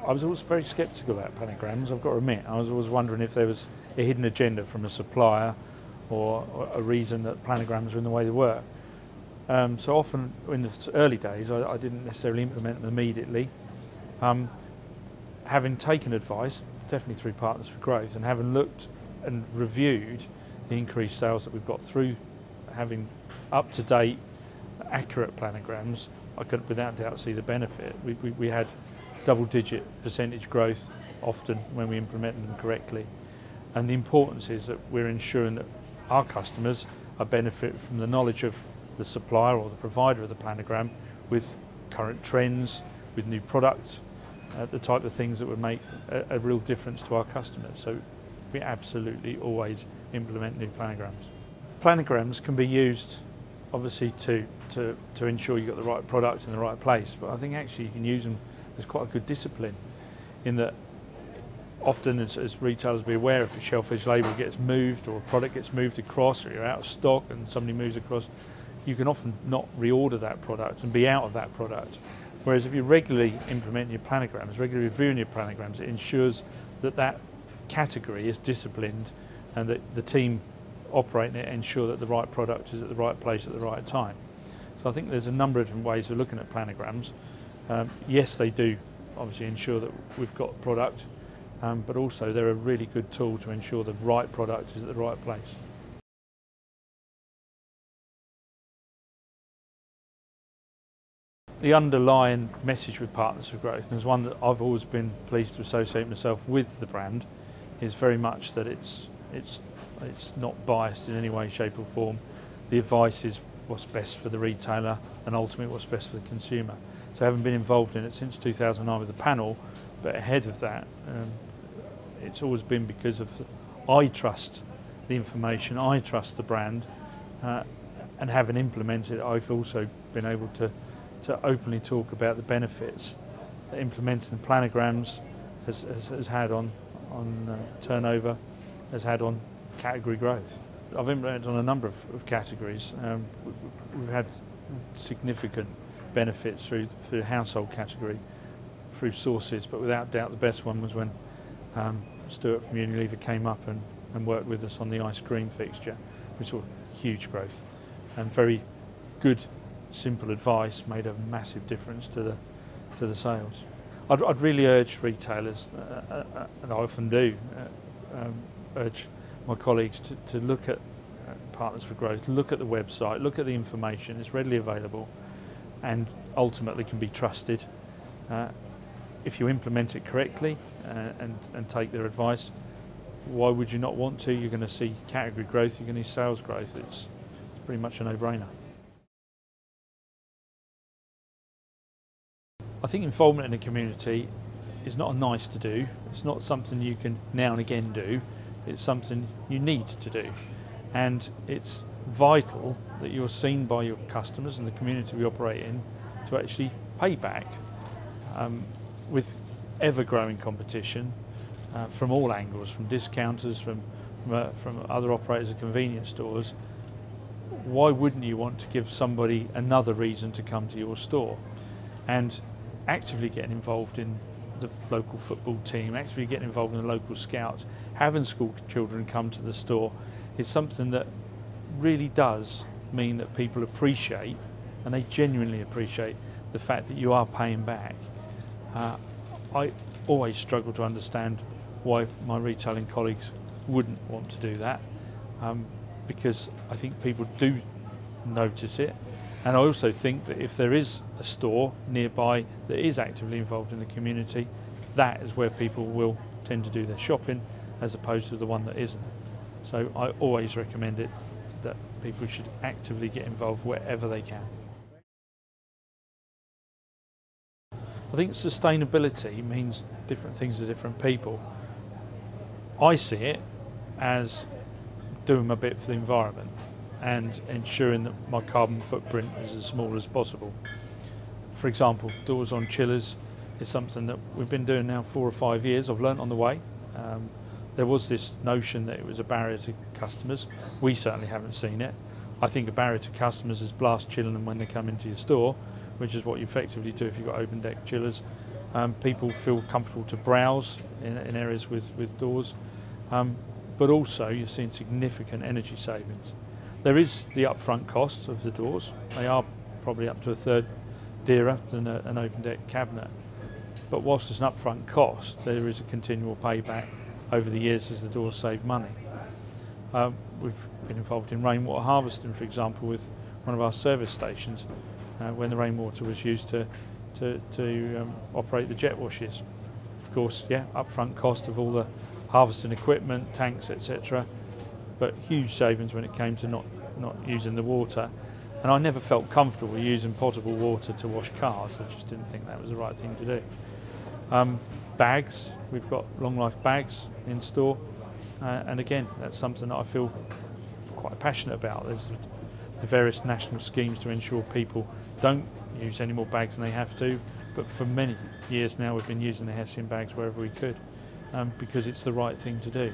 I was always very sceptical about planograms, I've got to admit. I was always wondering if there was a hidden agenda from a supplier or a reason that planograms were in the way they were. So often in the early days I didn't necessarily implement them immediately. Having taken advice, definitely through Partners for Growth, and having looked and reviewed the increased sales that we've got through having up-to-date, accurate planograms, I could without doubt see the benefit. We had double-digit percentage growth often when we implemented them correctly. And the importance is that we're ensuring that our customers are benefiting from the knowledge of the supplier or the provider of the planogram with current trends, with new products, the type of things that would make a real difference to our customers. So we absolutely always implement new planograms. Planograms can be used obviously to ensure you've got the right product in the right place, but I think actually you can use them as quite a good discipline, in that often as retailers be aware, if a shelf edge label gets moved or a product gets moved across, or you're out of stock and somebody moves across, you can often not reorder that product and be out of that product. Whereas if you regularly implement your planograms, regularly reviewing your planograms, it ensures that that category is disciplined and that the team operating it ensure that the right product is at the right place at the right time. So I think there's a number of different ways of looking at planograms. Yes, they do obviously ensure that we've got product, but also they're a really good tool to ensure the right product is at the right place. The underlying message with Partners for Growth, and there's one that I've always been pleased to associate myself with the brand, is very much that it's not biased in any way, shape or form. The advice is what's best for the retailer and ultimately what's best for the consumer. So having been involved in it since 2009 with the panel, but ahead of that, it's always been because of I trust the information, I trust the brand, and having implemented it, I've also been able to openly talk about the benefits that implementing the planograms has had on turnover, has had on category growth. I've implemented on a number of categories. We've had significant benefits through the household category, through sauces, but without doubt the best one was when Stuart from Unilever came up and worked with us on the ice cream fixture. We saw huge growth, and very good, simple advice made a massive difference to the sales. I'd really urge retailers, and I often do, urge my colleagues to look at Partners for Growth, look at the website, look at the information. It's readily available and ultimately can be trusted. If you implement it correctly and take their advice, why would you not want to? You're going to see category growth, you're going to see sales growth. It's pretty much a no-brainer. I think involvement in the community is not a nice to do. It's not something you can now and again do. It's something you need to do. And it's vital that you're seen by your customers and the community we operate in to actually pay back. With ever-growing competition from all angles, from discounters, from other operators of convenience stores, why wouldn't you want to give somebody another reason to come to your store? And actively getting involved in the local football team, actively getting involved in the local scouts, having school children come to the store is something that really does mean that people appreciate, and they genuinely appreciate, the fact that you are paying back. I always struggle to understand why my retailing colleagues wouldn't want to do that, because I think people do notice it. And I also think that if there is a store nearby that is actively involved in the community, that is where people will tend to do their shopping as opposed to the one that isn't. So I always recommend it, that people should actively get involved wherever they can. I think sustainability means different things to different people. I see it as doing my bit for the environment and ensuring that my carbon footprint is as small as possible. For example, doors on chillers is something that we've been doing now 4 or 5 years. I've learnt on the way. There was this notion that it was a barrier to customers. We certainly haven't seen it. I think a barrier to customers is blast chilling them when they come into your store, which is what you effectively do if you've got open deck chillers. People feel comfortable to browse in areas with doors, but also you're seeing significant energy savings. There is the upfront cost of the doors. They are probably up to a third dearer than an open deck cabinet. But whilst there's an upfront cost, there is a continual payback over the years as the doors save money. We've been involved in rainwater harvesting, for example, with one of our service stations, when the rainwater was used to operate the jet washes. Of course, yeah, upfront cost of all the harvesting equipment, tanks, etc., but huge savings when it came to not using the water. And I never felt comfortable using potable water to wash cars. I just didn't think that was the right thing to do. Bags, we've got long life bags in store, and again, that's something that I feel quite passionate about. There's the various national schemes to ensure people don't use any more bags than they have to, but for many years now we've been using the Hessian bags wherever we could, because it's the right thing to do.